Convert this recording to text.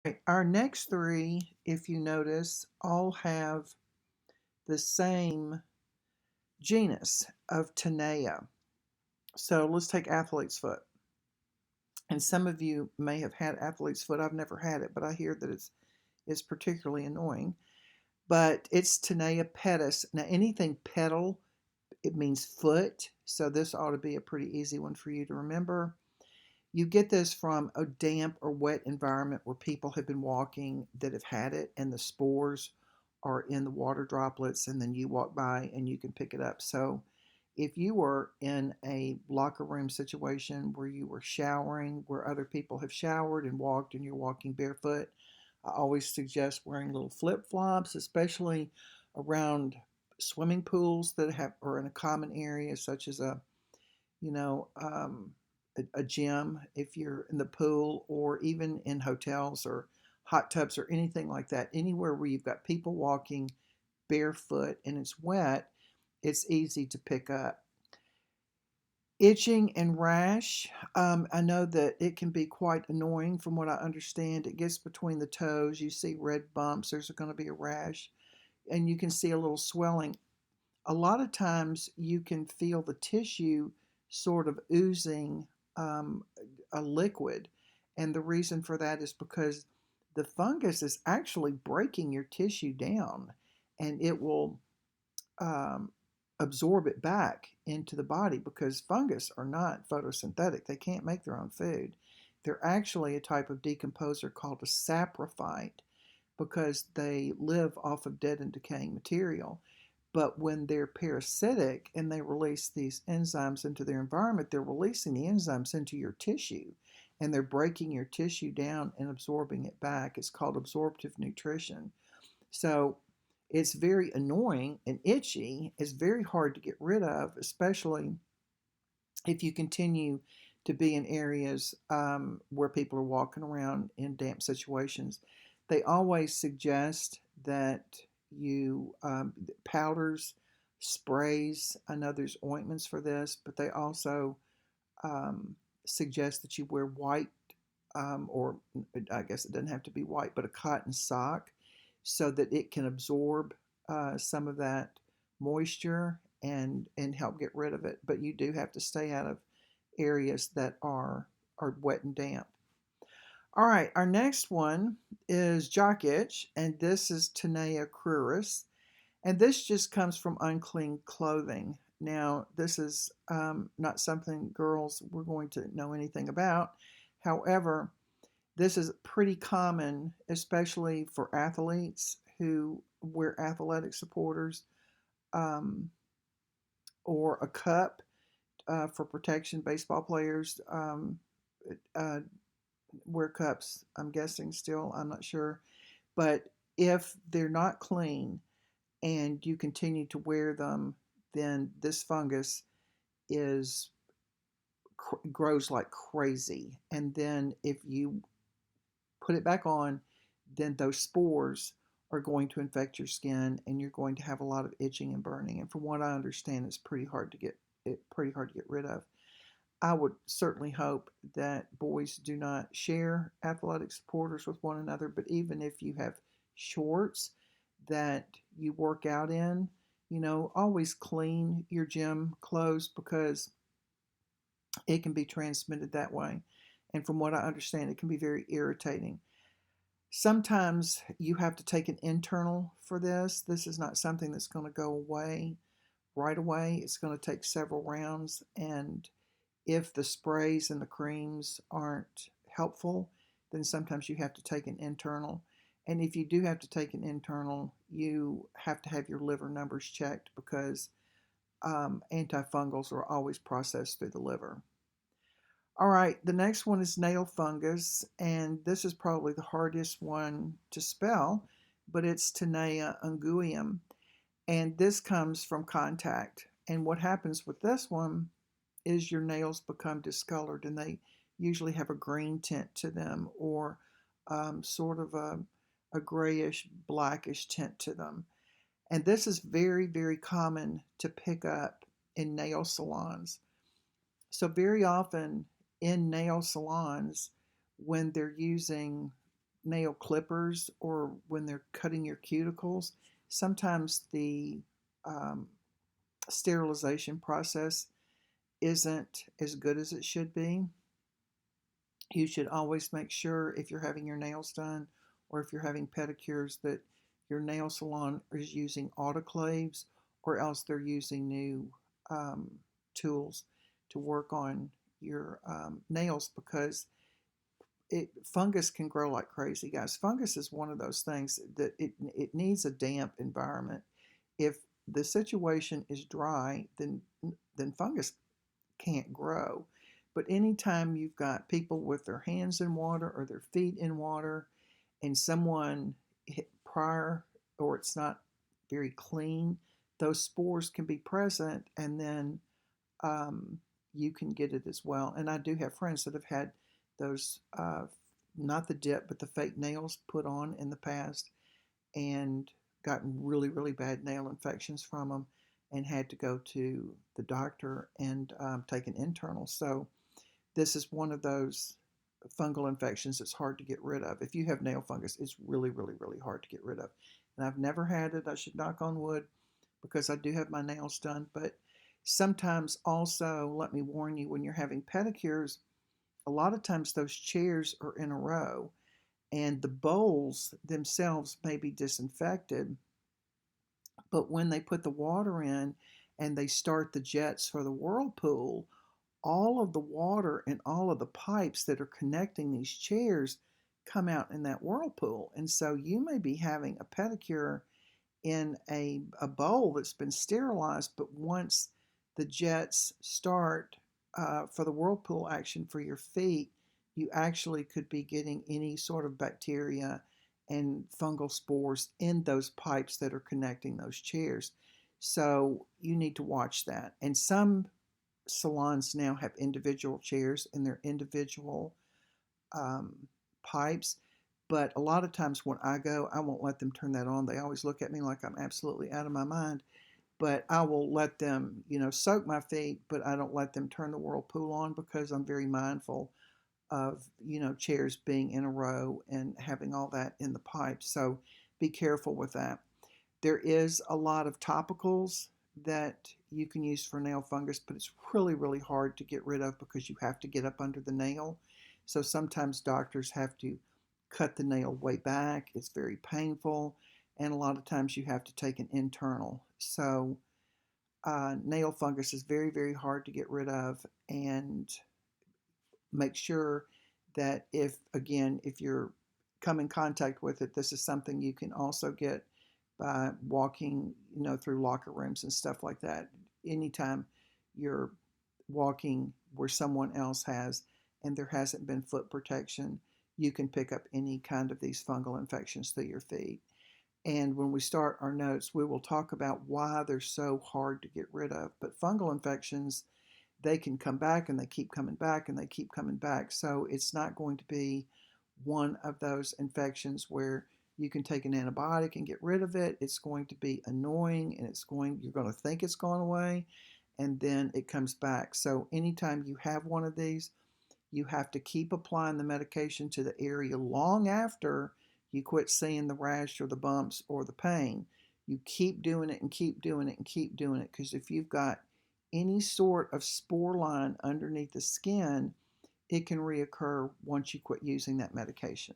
Right, our next three, if you notice, all have the same genus of Tinea. So let's take athlete's foot. And some of you may have had athlete's foot. I've never had it, but I hear that it's particularly annoying. But it's Tinea pedis. Now, anything pedal, it means foot. So this ought to be a pretty easy one for you to remember. You get this from a damp or wet environment where people have been walking that have had it, and the spores are in the water droplets, and then you walk by and you can pick it up. So, if you were in a locker room situation where you were showering, where other people have showered and walked, and you're walking barefoot, I always suggest wearing little flip flops, especially around swimming pools that have are in a common area, such as you know, um, a gym if you're in the pool, or even in hotels or hot tubs or anything like that. Anywhere where you've got people walking barefoot and it's wet, it's easy to pick up. Itching and rash. I know that it can be quite annoying from what I understand. It gets between the toes. You see red bumps, there's going to be a rash, and you can see a little swelling. A lot of times you can feel the tissue sort of oozing um, a liquid. And the reason for that is because the fungus is actually breaking your tissue down, and it will um, absorb it back into the body, because fungus are not photosynthetic. They can't make their own food. They're actually a type of decomposer called a saprophyte, because they live off of dead and decaying material. But when they're parasitic and they release these enzymes into their environment, they're releasing the enzymes into your tissue, and they're breaking your tissue down and absorbing it back. It's called absorptive nutrition. So it's very annoying and itchy. It's very hard to get rid of, especially if you continue to be in areas where people are walking around in damp situations. They always suggest that you powders, sprays. I know there's ointments for this, but they also um, suggest that you wear white, or I guess it doesn't have to be white, but a cotton sock, so that it can absorb some of that moisture and help get rid of it. But you do have to stay out of areas that are wet and damp. All right, our next one is jock itch, and this is Tinea cruris, and this just comes from unclean clothing. Now, this is not something girls we're going to know anything about. However, this is pretty common, especially for athletes who wear athletic supporters, um, or a cup for protection. Baseball players uh, wear cups, I'm guessing still, I'm not sure. But if they're not clean and you continue to wear them, then this fungus is grows like crazy. And then if you put it back on, then those spores are going to infect your skin, and you're going to have a lot of itching and burning. And from what I understand, it's pretty hard to get rid of. I would certainly hope that boys do not share athletic supporters with one another, but even if you have shorts that you work out in, always clean your gym clothes, because it can be transmitted that way. And from what I understand, it can be very irritating. Sometimes you have to take an internal for this. This is not something that's going to go away right away. It's going to take several rounds. And if the sprays and the creams aren't helpful, then sometimes you have to take an internal. And if you do have to take an internal, you have to have your liver numbers checked, because antifungals are always processed through the liver. All right, the next one is nail fungus, and this is probably the hardest one to spell, but it's Tinea unguium, and this comes from contact. And what happens with this one is your nails become discolored, and they usually have a green tint to them, or sort of a grayish, blackish tint to them. And this is very, very common to pick up in nail salons. So, very often in nail salons, when they're using nail clippers or when they're cutting your cuticles, sometimes the um, sterilization process isn't as good as it should be. You should always make sure if you're having your nails done or if you're having pedicures that your nail salon is using autoclaves or else they're using new um, tools to work on your nails because fungus can grow like crazy, guys. Fungus is one of those things that it needs a damp environment. If the situation is dry, then fungus can't grow. But anytime you've got people with their hands in water or their feet in water and someone hit prior or it's not very clean, those spores can be present and then um, you can get it as well. And I do have friends that have had those, not the dip, but the fake nails put on in the past and gotten really, really bad nail infections from them and had to go to the doctor and take an internal. So, this is one of those fungal infections that's hard to get rid of. If you have nail fungus, it's really, really, really hard to get rid of. And I've never had it. I should knock on wood because I do have my nails done. But sometimes also, let me warn you, when you're having pedicures, a lot of times those chairs are in a row and the bowls themselves may be disinfected, but when they put the water in and they start the jets for the whirlpool, all of the water and all of the pipes that are connecting these chairs come out in that whirlpool. And so you may be having a pedicure in a bowl that's been sterilized, but once the jets start for the whirlpool action for your feet, you actually could be getting any sort of bacteria and fungal spores in those pipes that are connecting those chairs. So you need to watch that. And some salons now have individual chairs and their individual um, pipes. But a lot of times when I go, I won't let them turn that on. They always look at me like I'm absolutely out of my mind. But I will let them, soak my feet, but I don't let them turn the whirlpool on because I'm very mindful of, chairs being in a row and having all that in the pipe. So be careful with that. There is a lot of topicals that you can use for nail fungus, but it's really, really hard to get rid of because you have to get up under the nail. So sometimes doctors have to cut the nail way back. It's very painful, and a lot of times you have to take an internal. So nail fungus is very, very hard to get rid of, and make sure that if you're come in contact with it, this is something you can also get by walking, through locker rooms and stuff like that. Anytime you're walking where someone else has and there hasn't been foot protection, you can pick up any kind of these fungal infections through your feet. And when we start our notes, we will talk about why they're so hard to get rid of. But fungal infections, they can come back and they keep coming back and they keep coming back. So it's not going to be one of those infections where you can take an antibiotic and get rid of it. It's going to be annoying and you're going to think it's gone away and then it comes back. So anytime you have one of these, you have to keep applying the medication to the area long after you quit seeing the rash or the bumps or the pain. You keep doing it and keep doing it and keep doing it because if you've got any sort of spore line underneath the skin, it can reoccur once you quit using that medication.